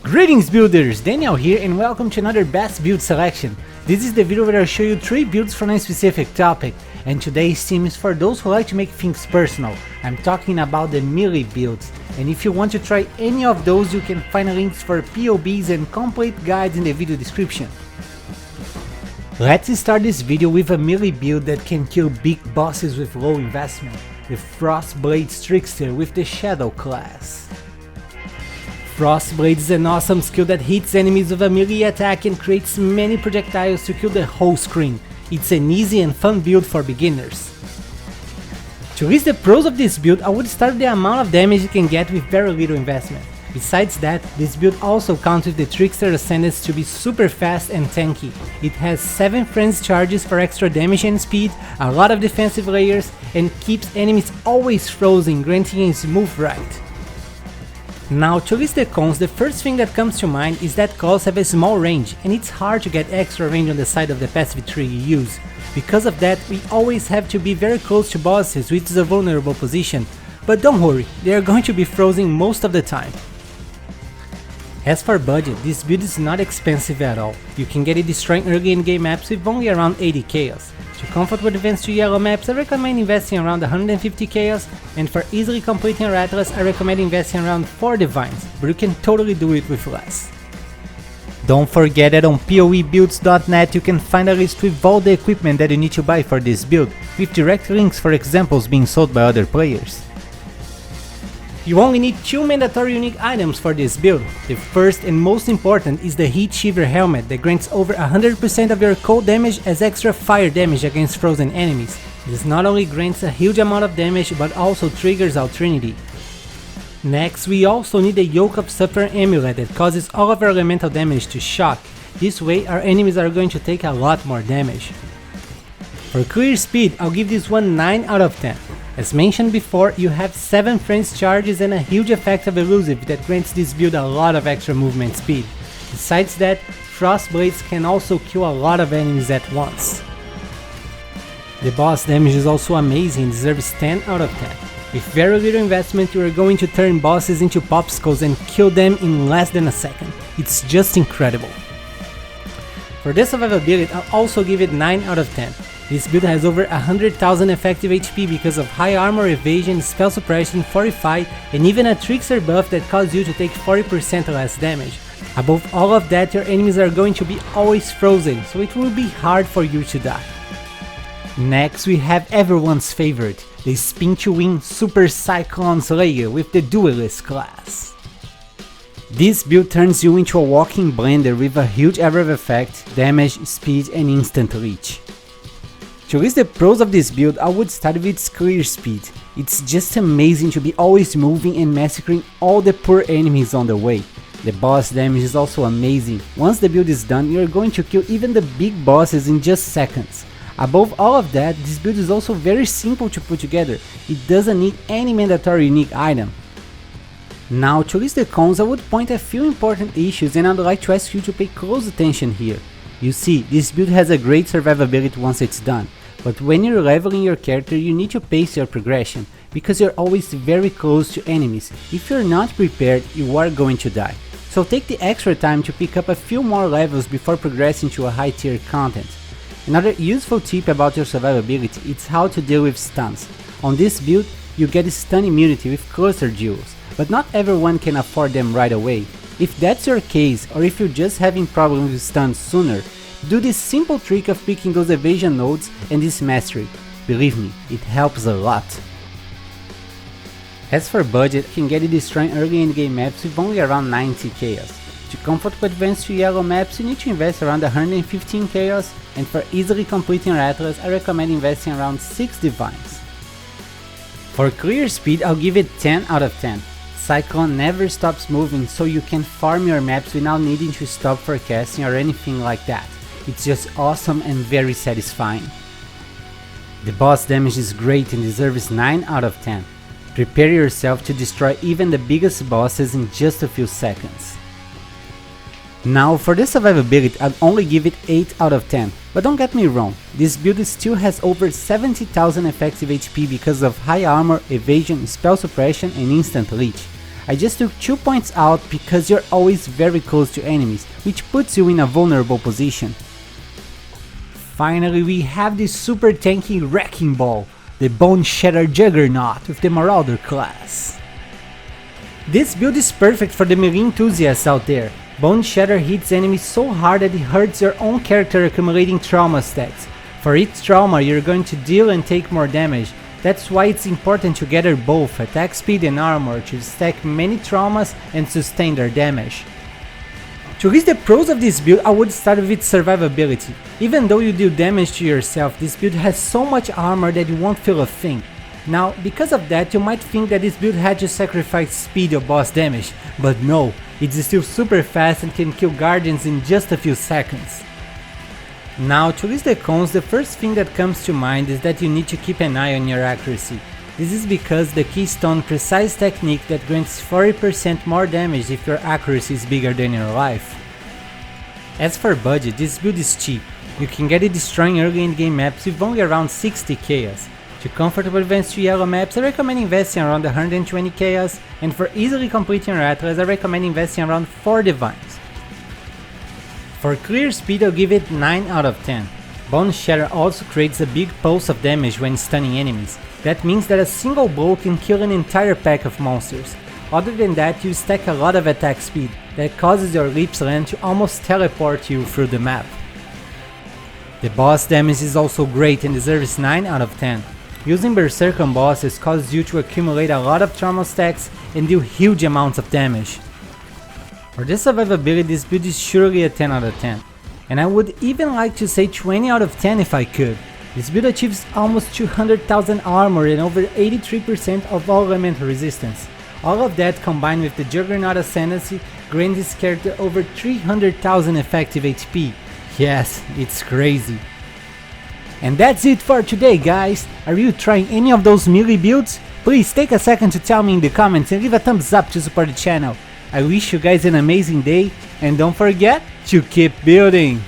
Greetings builders, Daniel here and welcome to another best build selection. This is the video where I'll show you 3 builds from a specific topic, and today's theme is for those who like to make things personal. I'm talking about the melee builds, and if you want to try any of those you can find links for POBs and complete guides in the video description. Let's start this video with a melee build that can kill big bosses with low investment, the Frostblade Trickster with the Shadow class. Frostblade is an awesome skill that hits enemies with a melee attack and creates many projectiles to kill the whole screen. It's an easy and fun build for beginners. To list the pros of this build, I would start with the amount of damage you can get with very little investment. Besides that, this build also counts with the Trickster Ascendance to be super fast and tanky. It has 7 frenzy charges for extra damage and speed, a lot of defensive layers, and keeps enemies always frozen, granting a smooth ride. Now, to list the cons, the first thing that comes to mind is that claws have a small range, and it's hard to get extra range on the side of the passive tree you use. Because of that, we always have to be very close to bosses, which is a vulnerable position, but don't worry, they are going to be frozen most of the time. As for budget, this build is not expensive at all. You can get it destroying early in-game maps with only around 80 chaos. To comfort with advanced to yellow maps, I recommend investing around 150 chaos, and for easily completing your atlas, I recommend investing around 4 divines, but you can totally do it with less. Don't forget that on PoEbuilds.net you can find a list with all the equipment that you need to buy for this build, with direct links for examples being sold by other players. You only need 2 mandatory unique items for this build. The first and most important is the Heat Shiver helmet that grants over 100% of your cold damage as extra fire damage against frozen enemies. This not only grants a huge amount of damage but also triggers our Trinity. Next, we also need the Yoke of Suffer amulet that causes all of our elemental damage to shock. This way our enemies are going to take a lot more damage. For clear speed, I'll give this one 9 out of 10. As mentioned before, you have 7 frenzy charges and a huge effect of elusive that grants this build a lot of extra movement speed. Besides that, Frostblades can also kill a lot of enemies at once. The boss damage is also amazing and deserves 10 out of 10. With very little investment, you are going to turn bosses into popsicles and kill them in less than a second. It's just incredible. For the survivability, I'll also give it 9 out of 10. This build has over 100,000 effective HP because of high armor, evasion, spell suppression, fortify, and even a trickster buff that causes you to take 40% less damage. Above all of that, your enemies are going to be always frozen, so it will be hard for you to die. Next, we have everyone's favorite, the Spin to Win Super Cyclone Slayer with the Duelist class. This build turns you into a walking blender with a huge area of effect, damage, speed, and instant reach. To list the pros of this build, I would start with its clear speed. It's just amazing to be always moving and massacring all the poor enemies on the way. The boss damage is also amazing. Once the build is done, you are going to kill even the big bosses in just seconds. Above all of that, this build is also very simple to put together. It doesn't need any mandatory unique item. Now, to list the cons, I would point a few important issues, and I'd like to ask you to pay close attention here. You see, this build has a great survivability once it's done. But when you're leveling your character, you need to pace your progression, because you're always very close to enemies. If you're not prepared, you are going to die. So take the extra time to pick up a few more levels before progressing to a high tier content. Another useful tip about your survivability is how to deal with stuns. On this build, you get stun immunity with cluster duels, but not everyone can afford them right away. If that's your case, or if you're just having problems with stuns sooner, do this simple trick of picking those evasion nodes and this mastery. Believe me, it helps a lot. As for budget, you can get it destroying early in-game maps with only around 90 chaos. To comfort with advanced to yellow maps, you need to invest around 115 chaos, and for easily completing your atlas, I recommend investing around 6 divines. For clear speed, I'll give it 10 out of 10. Cyclone never stops moving, so you can farm your maps without needing to stop forecasting or anything like that. It's just awesome and very satisfying. The boss damage is great and deserves 9 out of 10. Prepare yourself to destroy even the biggest bosses in just a few seconds. Now, for the survivability, I'd only give it 8 out of 10, but don't get me wrong, this build still has over 70,000 effective HP because of high armor, evasion, spell suppression and instant reach. I just took 2 points out because you're always very close to enemies, which puts you in a vulnerable position. Finally, we have this super tanky Wrecking Ball, the Boneshatter Juggernaut with the Marauder class. This build is perfect for the melee enthusiasts out there. Boneshatter hits enemies so hard that it hurts your own character, accumulating trauma stacks. For each trauma you're going to deal and take more damage. That's why it's important to gather both attack speed and armor to stack many traumas and sustain their damage. To reach the pros of this build, I would start with its survivability. Even though you deal damage to yourself, this build has so much armor that you won't feel a thing. Now, because of that, you might think that this build had to sacrifice speed or boss damage, but no, it's still super fast and can kill guardians in just a few seconds. Now, to list the cons, the first thing that comes to mind is that you need to keep an eye on your accuracy. This is because the Keystone precise technique that grants 40% more damage if your accuracy is bigger than your life. As for budget, this build is cheap. You can get it destroying early in-game maps with only around 60 chaos. To comfortable advance to yellow maps, I recommend investing around 120 chaos, and for easily completing your Atlas, I recommend investing around 4 divines. For clear speed, I'll give it 9 out of 10. Boneshatter also creates a big pulse of damage when stunning enemies. That means that a single blow can kill an entire pack of monsters. Other than that, you stack a lot of attack speed that causes your Leap's Land to almost teleport you through the map. The boss damage is also great and deserves 9 out of 10. Using Berserk on bosses causes you to accumulate a lot of trauma stacks and deal huge amounts of damage. For the survivability, this build is surely a 10 out of 10. And I would even like to say 20 out of 10 if I could. This build achieves almost 200,000 armor and over 83% of all elemental resistance. All of that combined with the Juggernaut Ascendancy grants this character over 300,000 effective HP. Yes, it's crazy. And that's it for today, guys. Are you trying any of those melee builds? Please take a second to tell me in the comments and leave a thumbs up to support the channel. I wish you guys an amazing day and don't forget to keep building!